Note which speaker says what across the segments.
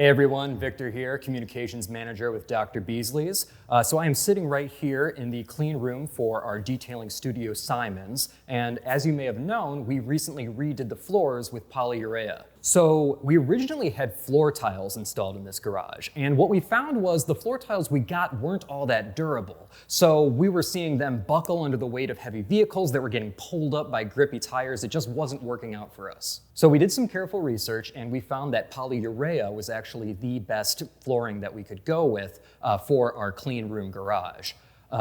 Speaker 1: Hey everyone, Victor here, Communications Manager with Dr. Beasley's. So I am sitting right here in the clean room for our detailing studio, Simons. And as you may have known, we recently redid the floors with polyurea. So we originally had floor tiles installed in this garage. And what we found was the floor tiles we got weren't all that durable. So we were seeing them buckle under the weight of heavy vehicles that were getting pulled up by grippy tires. It just wasn't working out for us. So we did some careful research and we found that polyurea was actually the best flooring that we could go with for our clean room garage.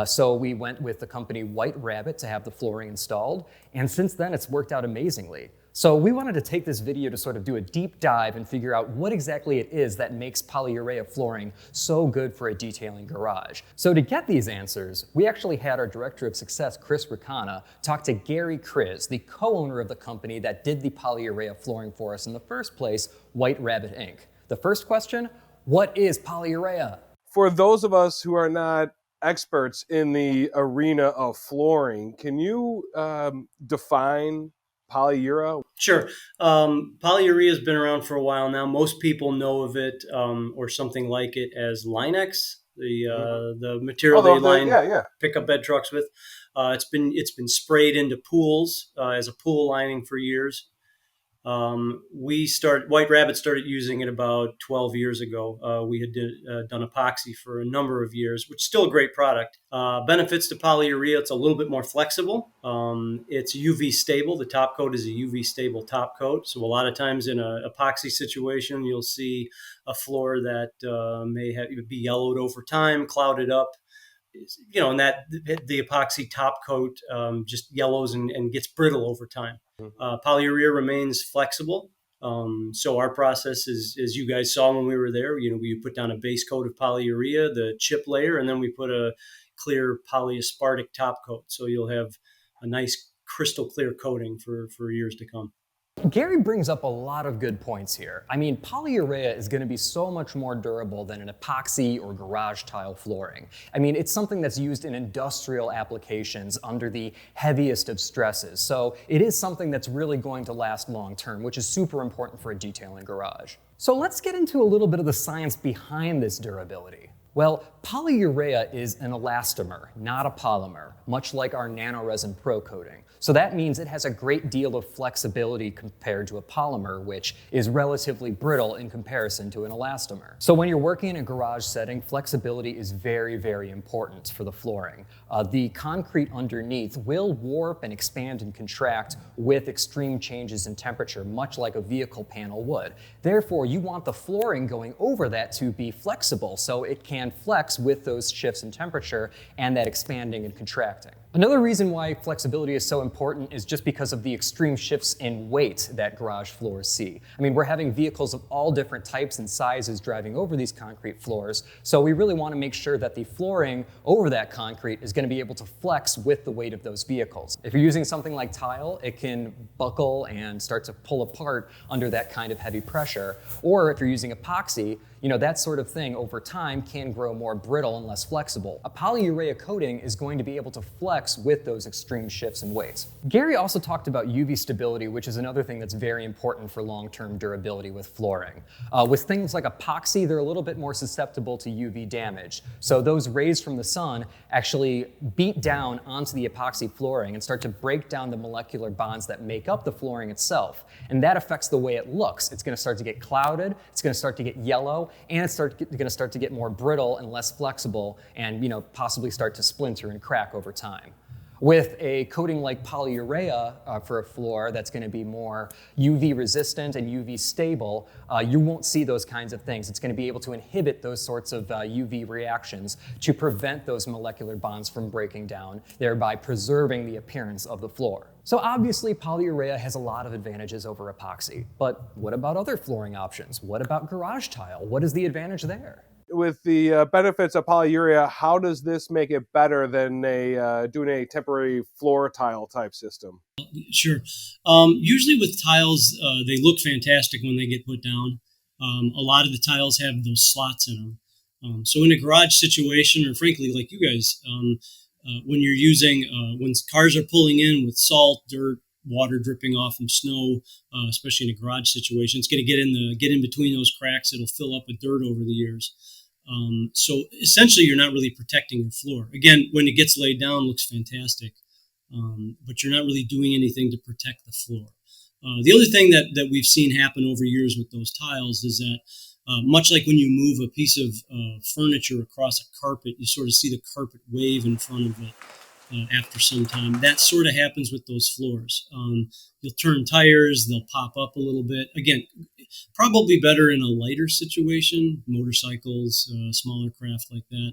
Speaker 1: So we went with the company White Rabbit to have the flooring installed, and since then it's worked out amazingly. So we wanted to take this video to sort of do a deep dive and figure out what exactly it is that makes polyurea flooring so good for a detailing garage. So to get these answers, we actually had our Director of Success, Racana, talk to Gary Kriz, the co-owner of the company that did the polyurea flooring for us in the first place, White Rabbit Inc. The first question, what is polyurea?
Speaker 2: For those of us who are not experts in the arena of flooring, can you define polyurea?
Speaker 3: Sure. Polyurea has been around for a while now. Most people know of it or something like it as Linex, the material they line pickup bed trucks with. It's been sprayed into pools as a pool lining for years. White Rabbit started using it about 12 years ago. We had done epoxy for a number of years, which is still a great product. Benefits to polyurea, it's a little bit more flexible. It's UV stable. The top coat is a UV stable top coat. So a lot of times in an epoxy situation, you'll see a floor that may be yellowed over time, clouded up. And that the epoxy top coat just yellows and gets brittle over time. Polyurea remains flexible. So our process is, as you guys saw when we were there, we put down a base coat of polyurea, the chip layer, and then we put a clear polyaspartic top coat. So you'll have a nice crystal clear coating for years to come.
Speaker 1: Gary brings up a lot of good points here. I mean, polyurea is going to be so much more durable than an epoxy or garage tile flooring. I mean, it's something that's used in industrial applications under the heaviest of stresses. So it is something that's really going to last long term, which is super important for a detailing garage. So let's get into a little bit of the science behind this durability. Well, polyurea is an elastomer, not a polymer, much like our nanoresin pro coating. So that means it has a great deal of flexibility compared to a polymer, which is relatively brittle in comparison to an elastomer. So when you're working in a garage setting, flexibility is very, very important for the flooring. The concrete underneath will warp and expand and contract with extreme changes in temperature, much like a vehicle panel would. Therefore, you want the flooring going over that to be flexible so it can flex with those shifts in temperature and that expanding and contracting. Another reason why flexibility is so important is just because of the extreme shifts in weight that garage floors see. I mean, we're having vehicles of all different types and sizes driving over these concrete floors, so we really want to make sure that the flooring over that concrete is going to be able to flex with the weight of those vehicles. If you're using something like tile, it can buckle and start to pull apart under that kind of heavy pressure. Or if you're using epoxy, that sort of thing over time can grow more brittle and less flexible. A polyurea coating is going to be able to flex with those extreme shifts in weights. Gary also talked about UV stability, which is another thing that's very important for long-term durability with flooring. With things like epoxy, they're a little bit more susceptible to UV damage. So those rays from the sun actually beat down onto the epoxy flooring and start to break down the molecular bonds that make up the flooring itself. And that affects the way it looks. It's going to start to get clouded, it's going to start to get yellow, and it's going to start to get more brittle and less flexible and possibly start to splinter and crack over time. With a coating like polyurea for a floor that's going to be more UV resistant and UV stable, you won't see those kinds of things. It's going to be able to inhibit those sorts of UV reactions to prevent those molecular bonds from breaking down, thereby preserving the appearance of the floor. So obviously polyurea has a lot of advantages over epoxy, but what about other flooring options? What about garage tile? What is the advantage there?
Speaker 2: With the benefits of polyurea, how does this make it better than doing a temporary floor tile type system?
Speaker 3: Sure. Usually with tiles, they look fantastic when they get put down. A lot of the tiles have those slots in them. So in a garage situation, or frankly, like you guys, when you're using, when cars are pulling in with salt, dirt, water dripping off from snow, especially in a garage situation. It's going to get in between those cracks. It'll fill up with dirt over the years. So essentially, you're not really protecting your floor. Again, when it gets laid down, it looks fantastic, but you're not really doing anything to protect the floor. The other thing that we've seen happen over years with those tiles is that much like when you move a piece of furniture across a carpet, you sort of see the carpet wave in front of it after some time. That sort of happens with those floors. You'll turn tires, they'll pop up a little bit. Again, probably better in a lighter situation, motorcycles, smaller craft like that.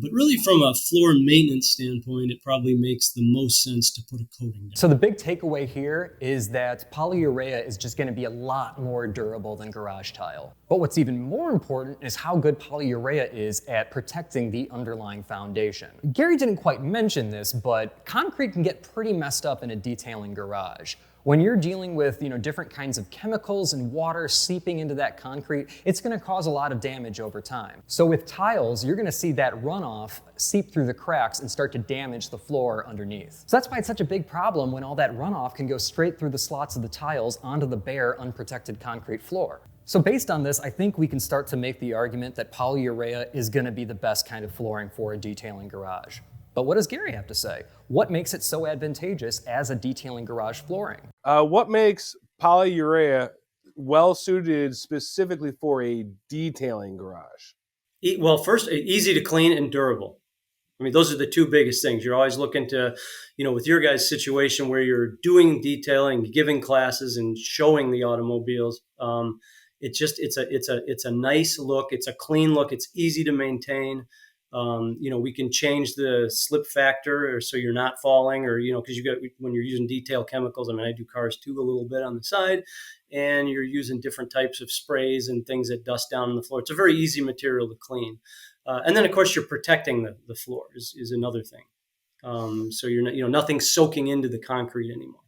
Speaker 3: But really, from a floor maintenance standpoint, it probably makes the most sense to put a coating down.
Speaker 1: So the big takeaway here is that polyurea is just going to be a lot more durable than garage tile. But what's even more important is how good polyurea is at protecting the underlying foundation. Gary didn't quite mention this, but concrete can get pretty messed up in a detailing garage. When you're dealing with different kinds of chemicals and water seeping into that concrete, it's going to cause a lot of damage over time. So with tiles, you're going to see that runoff seep through the cracks and start to damage the floor underneath. So that's why it's such a big problem when all that runoff can go straight through the slots of the tiles onto the bare, unprotected concrete floor. So based on this, I think we can start to make the argument that polyurea is going to be the best kind of flooring for a detailing garage. But what does Gary have to say? What makes it so advantageous as a detailing garage flooring?
Speaker 2: What makes polyurea well suited specifically for a detailing garage?
Speaker 3: Well, first, easy to clean and durable. I mean, those are the two biggest things. You're always looking to, with your guys' situation where you're doing detailing, giving classes, and showing the automobiles. It's a nice look. It's a clean look. It's easy to maintain. We can change the slip factor, or so you're not falling, or because when you're using detail chemicals. I mean, I do cars too a little bit on the side, and you're using different types of sprays and things that dust down on the floor. It's a very easy material to clean, and then of course you're protecting the floor is another thing. So you're not, nothing's soaking into the concrete anymore.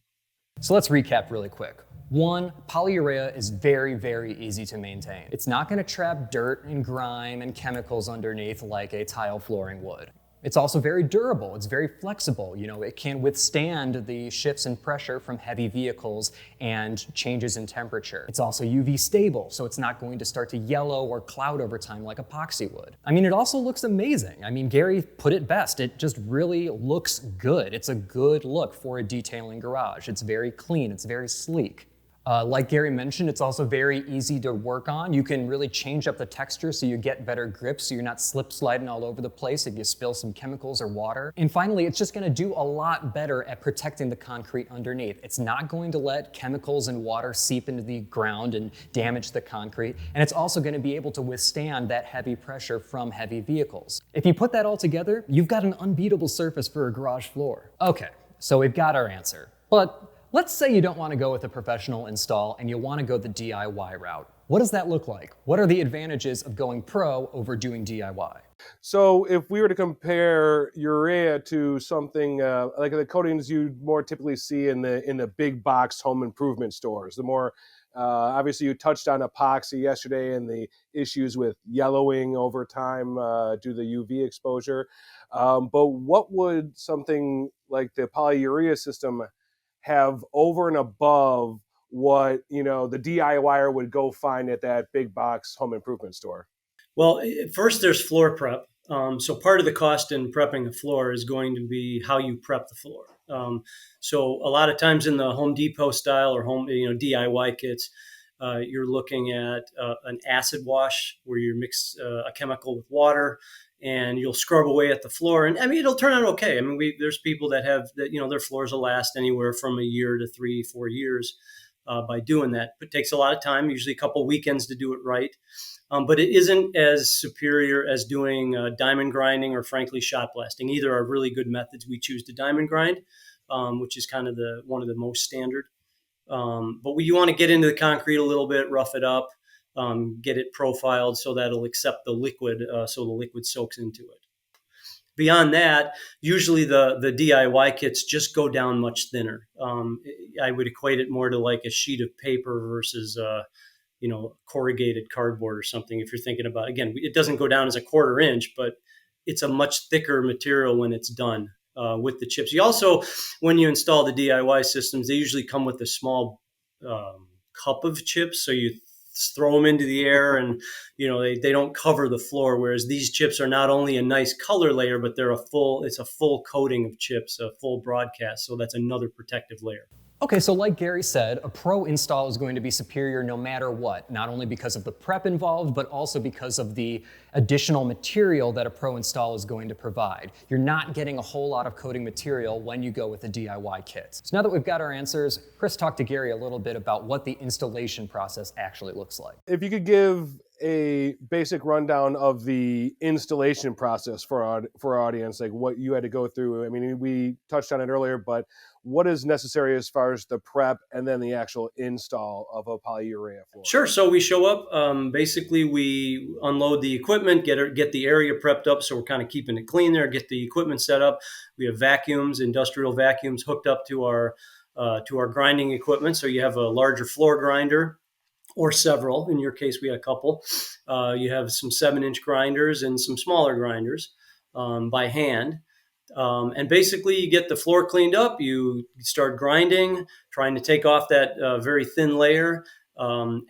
Speaker 1: So let's recap really quick. 1, polyurea is very, very easy to maintain. It's not going to trap dirt and grime and chemicals underneath like a tile flooring would. It's also very durable. It's very flexible. It can withstand the shifts in pressure from heavy vehicles and changes in temperature. It's also UV stable, so it's not going to start to yellow or cloud over time like epoxy would. I mean, it also looks amazing. I mean, Gary put it best. It just really looks good. It's a good look for a detailing garage. It's very clean. It's very sleek. Like Gary mentioned, it's also very easy to work on. You can really change up the texture so you get better grip, so you're not slip sliding all over the place if you spill some chemicals or water. And finally, it's just going to do a lot better at protecting the concrete underneath. It's not going to let chemicals and water seep into the ground and damage the concrete. And it's also going to be able to withstand that heavy pressure from heavy vehicles. If you put that all together, you've got an unbeatable surface for a garage floor. Okay, so we've got our answer. But let's say you don't want to go with a professional install and you want to go the DIY route. What does that look like? What are the advantages of going pro over doing DIY?
Speaker 2: So if we were to compare urea to something like the coatings you more typically see in the big box home improvement stores, the more obviously you touched on epoxy yesterday and the issues with yellowing over time due to the UV exposure. But what would something like the polyurea system have over and above what the DIYer would go find at that big box home improvement store?
Speaker 3: Well, first there's floor prep. So part of the cost in prepping a floor is going to be how you prep the floor. So a lot of times in the Home Depot style or home DIY kits, you're looking at an acid wash where you mix a chemical with water, and you'll scrub away at the floor. And I mean, it'll turn out okay. I mean, there's people that have that, their floors will last anywhere from a year to 3-4 years by doing that. It takes a lot of time, usually a couple weekends to do it right. But it isn't as superior as doing diamond grinding or, frankly, shot blasting. Either are really good methods. We choose to diamond grind, which is kind of one of the most standard. But you want to get into the concrete a little bit, rough it up, get it profiled so that it'll accept the liquid, so the liquid soaks into it. Beyond that, usually the DIY kits just go down much thinner. I would equate it more to like a sheet of paper versus corrugated cardboard or something. If you're thinking about, again, it doesn't go down as a 1/4 inch, but it's a much thicker material when it's done. with the chips. You also, when you install the DIY systems, they usually come with a small cup of chips, so you throw them into the air, and they don't cover the floor. Whereas these chips are not only a nice color layer, but it's a full coating of chips, a full broadcast. So that's another protective layer.
Speaker 1: Okay, so like Gary said, a pro install is going to be superior no matter what, not only because of the prep involved, but also because of the additional material that a pro install is going to provide. You're not getting a whole lot of coating material when you go with a DIY kit. So now that we've got our answers, Chris talked to Gary a little bit about what the installation process actually looks like.
Speaker 2: If you could give a basic rundown of the installation process for our audience, like what you had to go through. I mean, we touched on it earlier, but what is necessary as far as the prep and then the actual install of a polyurea floor?
Speaker 3: Sure. So we show up. Basically, we unload the equipment, get the area prepped up, so we're kind of keeping it clean there. Get the equipment set up. We have vacuums, industrial vacuums, hooked up to our grinding equipment. So you have a larger floor grinder, or several. In your case, we had a couple. You have some 7-inch grinders and some smaller grinders by hand. And basically, you get the floor cleaned up. You start grinding, trying to take off that very thin layer.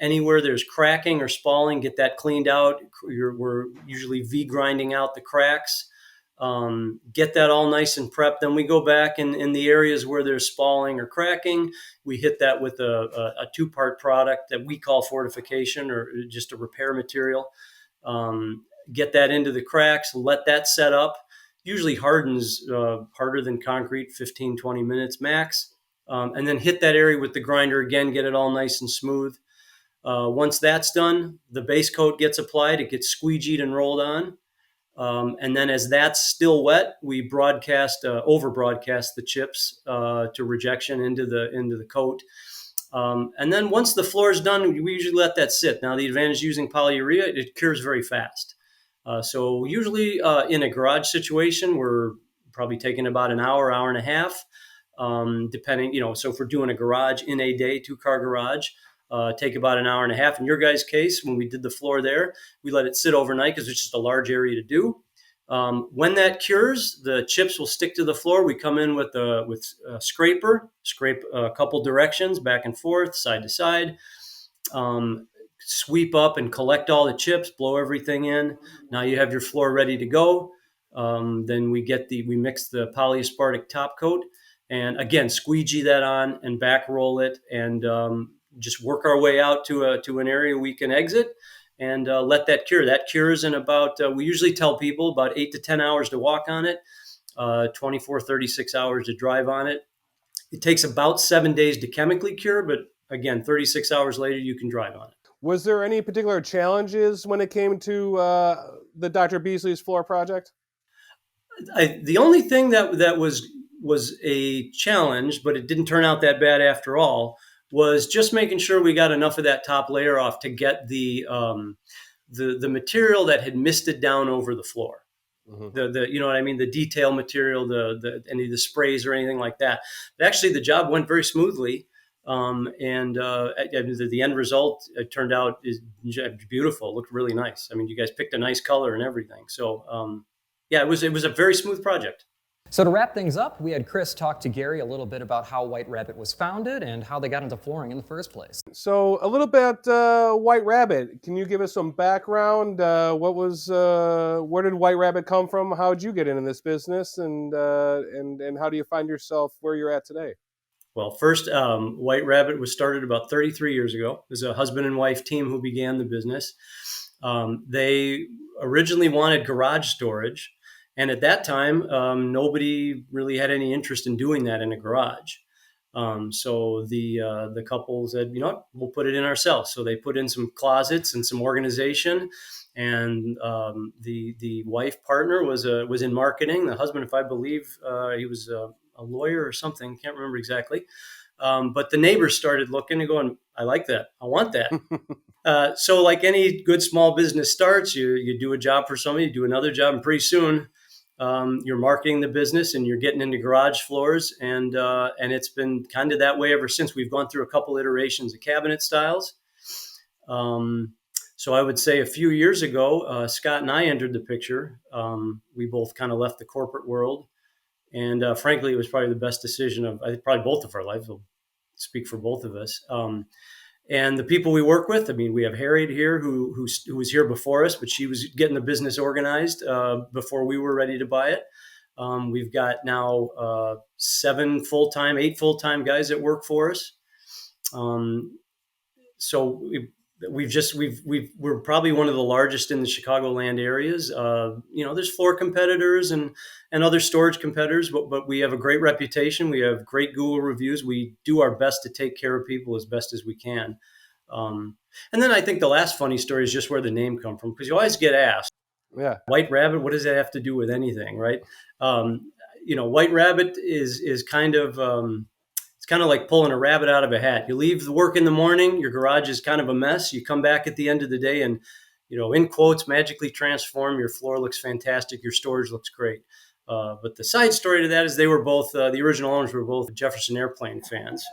Speaker 3: Anywhere there's cracking or spalling, get that cleaned out. We're usually V-grinding out the cracks. Get that all nice and prepped. Then we go back in the areas where there's spalling or cracking. We hit that with a 2-part product that we call fortification, or just a repair material. Get that into the cracks, let that set up. Usually hardens harder than concrete, 15, 20 minutes max. And then hit that area with the grinder again, get it all nice and smooth. Once that's done, the base coat gets applied. It gets squeegeed and rolled on. And then as that's still wet, we over broadcast the chips to rejection into the coat. And then once the floor is done, we usually let that sit. Now, the advantage using polyurea, it cures very fast. So usually in a garage situation, we're probably taking about an hour and a half, depending, so if we're doing a garage in a day, 2-car garage, take about an hour and a half. In your guys' case, when we did the floor there, we let it sit overnight because it's just a large area to do. When that cures, the chips will stick to the floor. We come in with a scraper, scrape a couple directions, back and forth, side to side, sweep up and collect all the chips, blow everything in. Now you have your floor ready to go. Then we mix the polyaspartic top coat, and again, squeegee that on and back roll it, and just work our way out to an area we can exit, and let that cure. That cures in about, we usually tell people about 8 to 10 hours to walk on it, 24, 36 hours to drive on it. It takes about 7 days to chemically cure, but again, 36 hours later, you can drive on it.
Speaker 2: Was there any particular challenges when it came to the Dr. Beasley's floor project?
Speaker 3: The only thing that was a challenge, but it didn't turn out that bad after all, was just making sure we got enough of that top layer off to get the material that had misted down over the floor. Mm-hmm. The you know what I mean, the detail material, any of the sprays or anything like that. But actually, the job went very smoothly, and the end result, it turned out, is beautiful. It looked really nice. I mean, you guys picked a nice color and everything. So yeah, it was a very smooth project.
Speaker 1: So to wrap things up, we had Chris talk to Gary a little bit about how White Rabbit was founded and how they got into flooring in the first place.
Speaker 2: So a little bit White Rabbit. Can you give us some background? Where did White Rabbit come from? How did you get into this business, and how do you find yourself where you're at today?
Speaker 3: Well, first, White Rabbit was started about 33 years ago. It was a husband and wife team who began the business. They originally wanted garage storage. And at that time, nobody really had any interest in doing that in a garage. So the couple said, you know what, we'll put it in ourselves. So they put in some closets and some organization. And the wife partner was in marketing. The husband, if I believe, he was a lawyer or something, can't remember exactly. But the neighbors started looking and going, I like that. I want that. So like any good small business starts, you do a job for somebody, you do another job, and pretty soon you're marketing the business and you're getting into garage floors. And it's been kind of that way ever since. We've gone through a couple iterations of cabinet styles. So I would say a few years ago, Scott and I entered the picture. We both kind of left the corporate world And frankly, it was probably the best decision of, I think, probably both of our lives. Will speak for both of us. And the people we work with, I mean, we have Harriet here who was here before us, but she was getting the business organized before we were ready to buy it. We've got now 8 full-time guys that work for us. So we're probably one of the largest in the Chicagoland areas. There's floor competitors and other storage competitors, but we have a great reputation. We have great Google reviews. We do our best to take care of people as best as we can. And then I think the last funny story is just where the name come from, because you always get asked,
Speaker 2: Yeah.
Speaker 3: White Rabbit, what does that have to do with anything, right? White Rabbit is kind of it's kind of like pulling a rabbit out of a hat. You leave the work in the morning, your garage is kind of a mess. You come back at the end of the day and, in quotes, magically transform. Your floor looks fantastic. Your storage looks great. But the side story to that is they were both, the original owners were both Jefferson Airplane fans.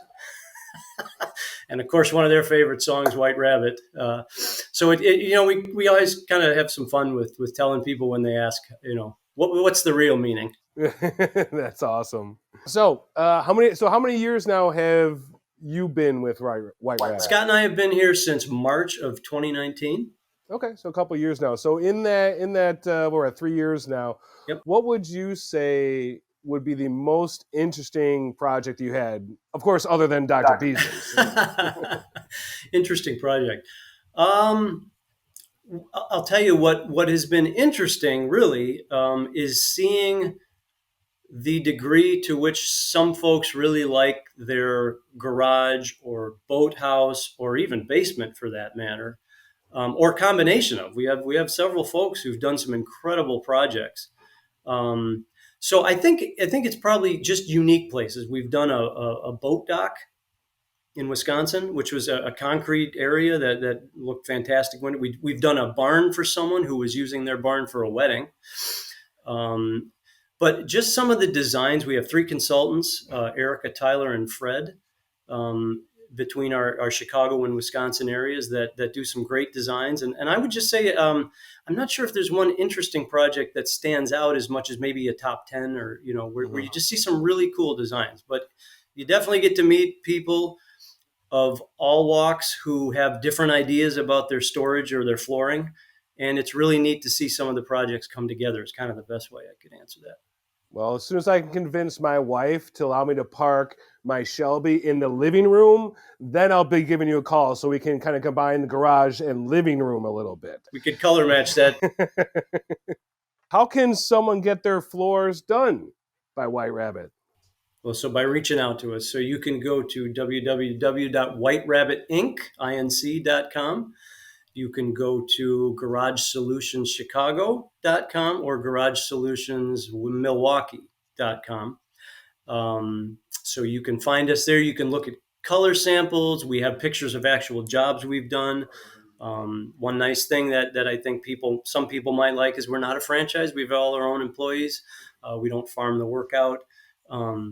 Speaker 3: And of course, one of their favorite songs, White Rabbit. So we always kind of have some fun with telling people when they ask, what's the real meaning?
Speaker 2: That's awesome. So, how many years now have you been with White Rabbit?
Speaker 3: Scott and I have been here since March of 2019.
Speaker 2: Okay, so a couple of years now. So in that we're at 3 years now.
Speaker 3: Yep.
Speaker 2: What would you say would be the most interesting project you had? Of course, other than Dr. Beasley's.
Speaker 3: Interesting project. I'll tell you what has been interesting, really, is seeing the degree to which some folks really like their garage or boathouse or even basement, for that matter, or combination of. We have several folks who've done some incredible projects. So I think it's probably just unique places. We've done a boat dock in Wisconsin, which was a concrete area that looked fantastic. We've done a barn for someone who was using their barn for a wedding. But just some of the designs, we have 3 consultants, Erica, Tyler, and Fred, between our Chicago and Wisconsin areas that do some great designs. And I would just say, I'm not sure if there's one interesting project that stands out as much as maybe a top 10 or, where you just see some really cool designs. But you definitely get to meet people of all walks who have different ideas about their storage or their flooring. And it's really neat to see some of the projects come together. It's kind of the best way I could answer that.
Speaker 2: Well, as soon as I can convince my wife to allow me to park my Shelby in the living room, then I'll be giving you a call so we can kind of combine the garage and living room a little bit.
Speaker 3: We could color match that.
Speaker 2: How can someone get their floors done by White Rabbit?
Speaker 3: Well, so by reaching out to us. So you can go to www.whiterabbitinc.com. You can go to GarageSolutionsChicago.com or GarageSolutionsMilwaukee.com. So you can find us there. You can look at color samples. We have pictures of actual jobs we've done. One nice thing that I think some people might like is we're not a franchise. We have all our own employees. We don't farm the work out.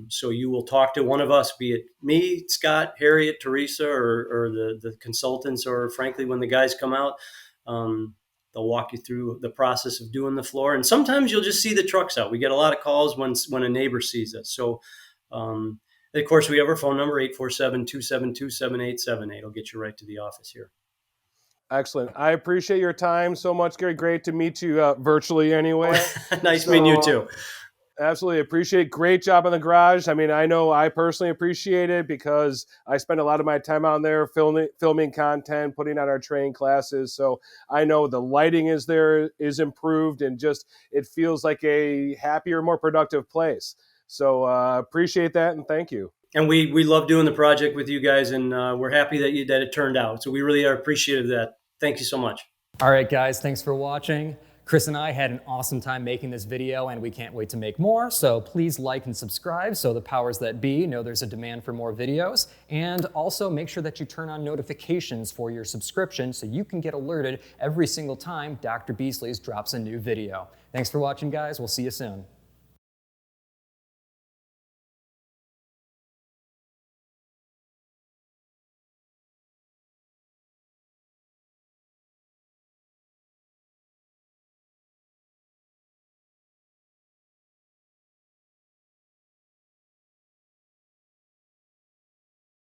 Speaker 3: So you will talk to one of us, be it me, Scott, Harriet, Teresa, or the consultants, or frankly, when the guys come out, they'll walk you through the process of doing the floor. And sometimes you'll just see the trucks out. We get a lot of calls when a neighbor sees us. So, of course, we have our phone number, 847-272-7878. It'll get you right to the office here.
Speaker 2: Excellent. I appreciate your time so much, Gary. Great to meet you virtually anyway.
Speaker 3: Nice meeting you too.
Speaker 2: Absolutely appreciate. Great job in the garage. I mean, I know I personally appreciate it because I spend a lot of my time out there filming content, putting on our training classes. So I know the lighting is improved, and just it feels like a happier, more productive place. So appreciate that, and thank you.
Speaker 3: And we love doing the project with you guys, and we're happy that it turned out. So we really are appreciative of that. Thank you so much.
Speaker 1: All right, guys, thanks for watching. Chris and I had an awesome time making this video, and we can't wait to make more, so please like and subscribe so the powers that be know there's a demand for more videos. And also make sure that you turn on notifications for your subscription so you can get alerted every single time Dr. Beasley's drops a new video. Thanks for watching, guys. We'll see you soon.